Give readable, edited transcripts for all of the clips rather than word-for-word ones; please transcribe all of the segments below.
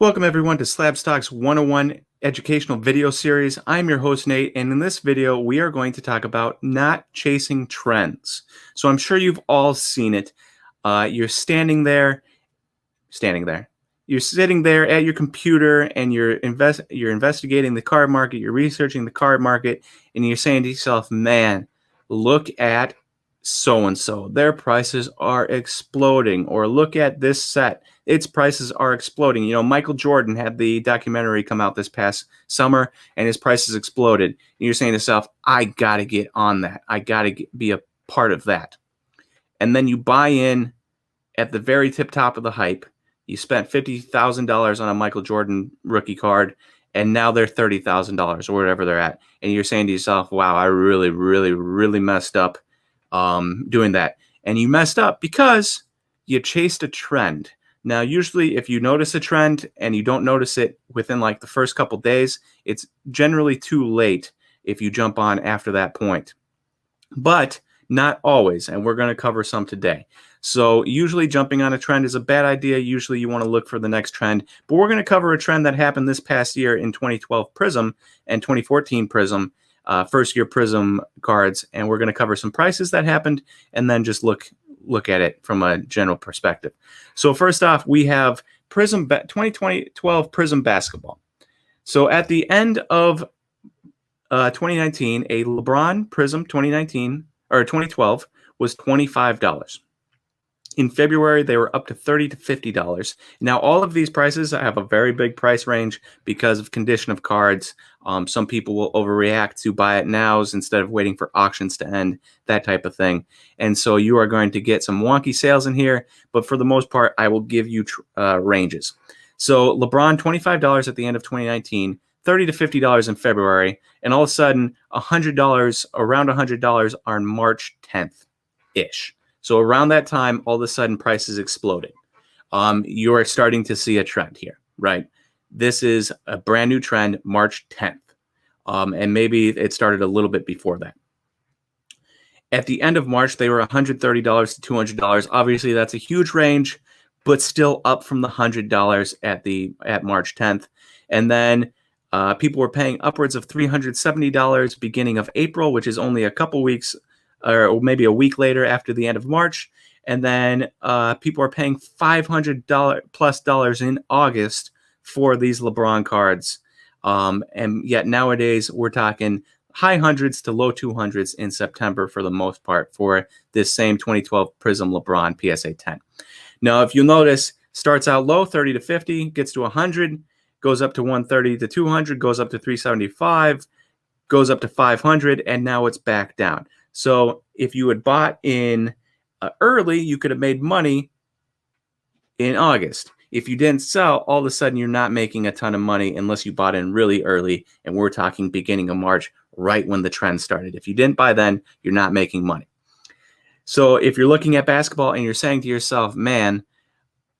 Welcome everyone to SlabStox 101 educational video series. I'm your host Nate, and in this video we are going to talk about not chasing trends. So I'm sure you've all seen it. You're standing there. You're sitting there at your computer and you're investigating the card market, you're researching the card market, and you're saying to yourself, man, look at so-and-so. Their prices are exploding. Or look at this set. Its prices are exploding. You know, Michael Jordan had the documentary come out this past summer and his prices exploded. And you're saying to yourself, I got to get on that. I got to be a part of that. And then you buy in at the very tip top of the hype. You spent $50,000 on a Michael Jordan rookie card, and now they're $30,000 or whatever they're at. And you're saying to yourself, wow, I really messed up doing that. And you messed up because you chased a trend. Now, usually if you notice a trend and you don't notice it within like the first couple days, it's generally too late if you jump on after that point. But not always, and we're going to cover some today. So usually jumping on a trend is a bad idea. Usually you want to look for the next trend. But we're going to cover a trend that happened this past year in 2012 Prism and 2014 Prism, first-year Prism cards. And we're going to cover some prices that happened and then just look at it from a general perspective. So first off, we have Prism 2012 Prism Basketball. So at the end of 2019, a LeBron Prism 2019 or 2012 was $25. In February, they were up to $30 to $50. Now, all of these prices have a very big price range because of condition of cards. Some people will overreact to buy it nows instead of waiting for auctions to end, that type of thing. And so you are going to get some wonky sales in here, but for the most part, I will give you ranges. So LeBron, $25 at the end of 2019, $30 to $50 in February, and all of a sudden, $100, around $100 on March 10th-ish. So around that time, all of a sudden, prices exploding. You are starting to see a trend here, right? This is a brand new trend, March 10th. And maybe it started a little bit before that. At the end of March, they were $130 to $200. Obviously, that's a huge range, but still up from the $100 at March 10th. And then people were paying upwards of $370 beginning of April, which is only a couple weeks or maybe a week later after the end of March. And then people are paying $500 plus in August for these LeBron cards. And yet nowadays we're talking high hundreds to low 200s in September for the most part for this same 2012 Prism LeBron PSA 10. Now, if you'll notice, starts out low, 30 to 50, gets to 100, goes up to 130 to 200, goes up to 375, goes up to 500, and now it's back down. So if you had bought in early, you could have made money in August. If you didn't sell, all of a sudden you're not making a ton of money unless you bought in really early, and we're talking beginning of March, right when the trend started. If you didn't buy then, you're not making money. So if you're looking at basketball and you're saying to yourself, man,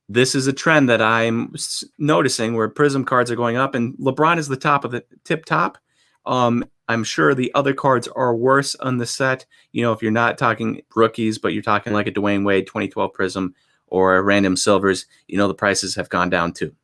this is a trend that I'm noticing where Prism cards are going up, and LeBron is the top of the tip top. I'm sure the other cards are worse on the set. You know, if you're not talking rookies, but you're talking like a Dwayne Wade 2012 Prism or a random silvers, you know, the prices have gone down too.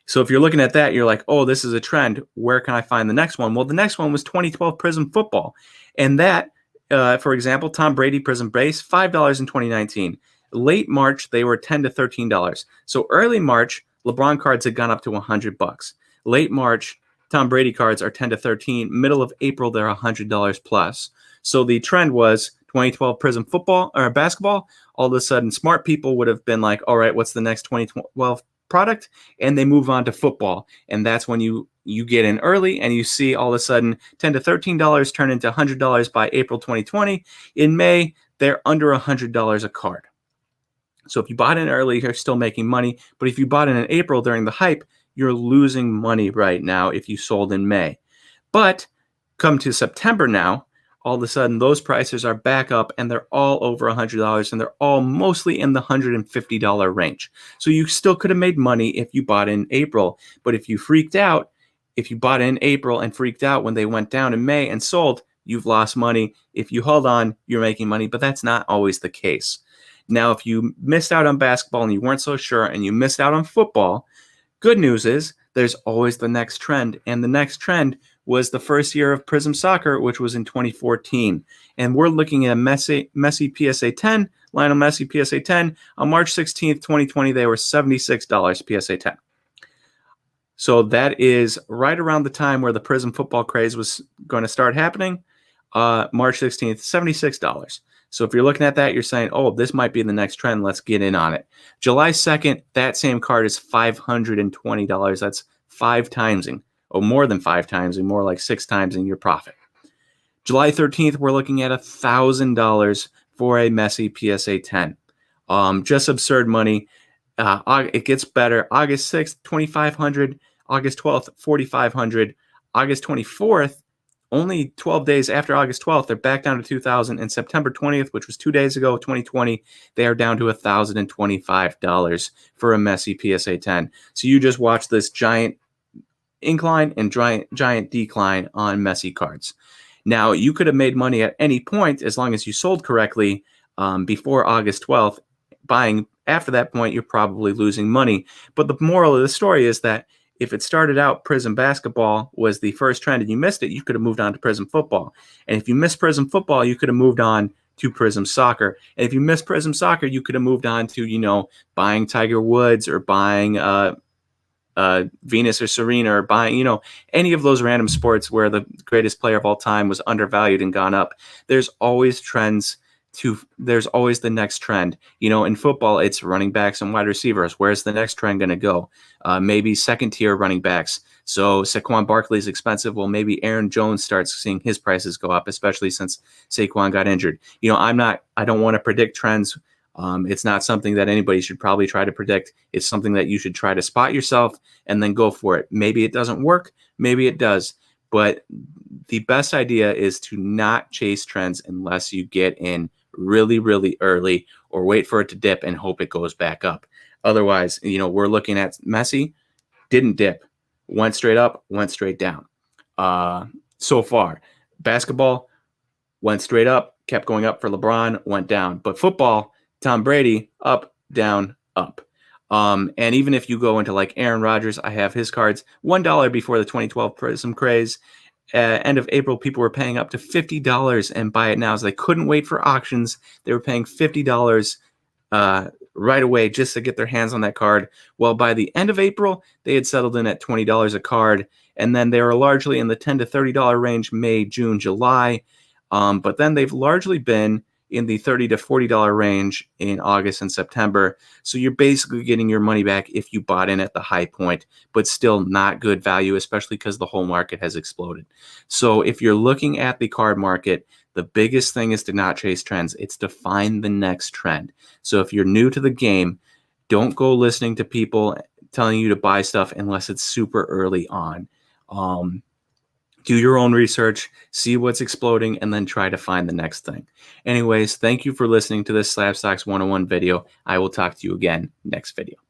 So if you're looking at that, you're like, oh, this is a trend. Where can I find the next one? Well, the next one was 2012 Prism Football. And that, for example, Tom Brady Prism Base, $5 in 2019. Late March, they were $10 to $13. So early March, LeBron cards had gone up to $100. Late March, Tom Brady cards are 10 to 13. Middle of April, they're $100 plus. So the trend was 2012 Prism football or basketball. All of a sudden, smart people would have been like, all right, what's the next 2012 product? And they move on to football. And that's when you get in early and you see all of a sudden $10 to $13 turn into $100 by April 2020. In May, they're under $100 a card. So if you bought in early, you're still making money. But if you bought in April during the hype, you're losing money right now if you sold in May. But come to September now, all of a sudden those prices are back up and they're all over $100 and they're all mostly in the $150 range. So you still could have made money if you bought in April. But if you freaked out, if you bought in April and freaked out when they went down in May and sold, you've lost money. If you hold on, you're making money, but that's not always the case. Now, if you missed out on basketball and you weren't so sure and you missed out on football, Good news is there's always the next trend, and the next trend was the first year of Prism Soccer, which was in 2014. And we're looking at Messi PSA 10, Lionel Messi PSA 10. On March 16th, 2020, they were $76 PSA 10. So that is right around the time where the Prism football craze was going to start happening. March 16th, $76. So if you're looking at that, you're saying, oh, this might be the next trend. Let's get in on it. July 2nd, that same card is $520. That's 5 timesing, or more than 5 timesing, more like 6 times in your profit. July 13th, we're looking at $1,000 for a Messi PSA 10. Just absurd money. It gets better. August 6th, 2,500. August 12th, 4,500. August 24th, only 12 days after August 12th, they're back down to 2,000. And September 20th, which was 2 days ago, 2020, they are down to $1,025 for a Messi PSA 10. So you just watch this giant incline and giant decline on Messi cards. Now, you could have made money at any point as long as you sold correctly before August 12th. Buying after that point, you're probably losing money. But the moral of the story is that if it started out Prism basketball was the first trend and you missed it, you could have moved on to Prism football. And if you missed Prism football, you could have moved on to Prism soccer. And if you missed Prism soccer, you could have moved on to, buying Tiger Woods or buying Venus or Serena, or buying, any of those random sports where the greatest player of all time was undervalued and gone up. There's always trends. There's always the next trend. In football, it's running backs and wide receivers. Where's the next trend going to go? Maybe second tier running backs. So Saquon Barkley is expensive. Well, maybe Aaron Jones starts seeing his prices go up, especially since Saquon got injured. I don't want to predict trends. It's not something that anybody should probably try to predict. It's something that you should try to spot yourself and then go for it. Maybe it doesn't work. Maybe it does. But the best idea is to not chase trends unless you get in really, really early, or wait for it to dip and hope it goes back up. Otherwise, we're looking at Messi, didn't dip, went straight up, went straight down. So far, basketball went straight up, kept going up for LeBron, went down. But football, Tom Brady, up, down, up. And even if you go into like Aaron Rodgers, I have his cards, $1 before the 2012 Prism craze. End of April, people were paying up to $50 and buy it now. So they couldn't wait for auctions. They were paying $50 right away just to get their hands on that card. Well, by the end of April, they had settled in at $20 a card. And then they were largely in the $10 to $30 range May, June, July. But then they've largely been in the $30 to $40 range in August and September. So you're basically getting your money back if you bought in at the high point, but still not good value, especially because the whole market has exploded. So if you're looking at the card market, the biggest thing is to not chase trends. It's to find the next trend. So if you're new to the game, don't go listening to people telling you to buy stuff unless it's super early on. Do your own research, see what's exploding, and then try to find the next thing. Anyways, thank you for listening to this SlabStox 101 video. I will talk to you again next video.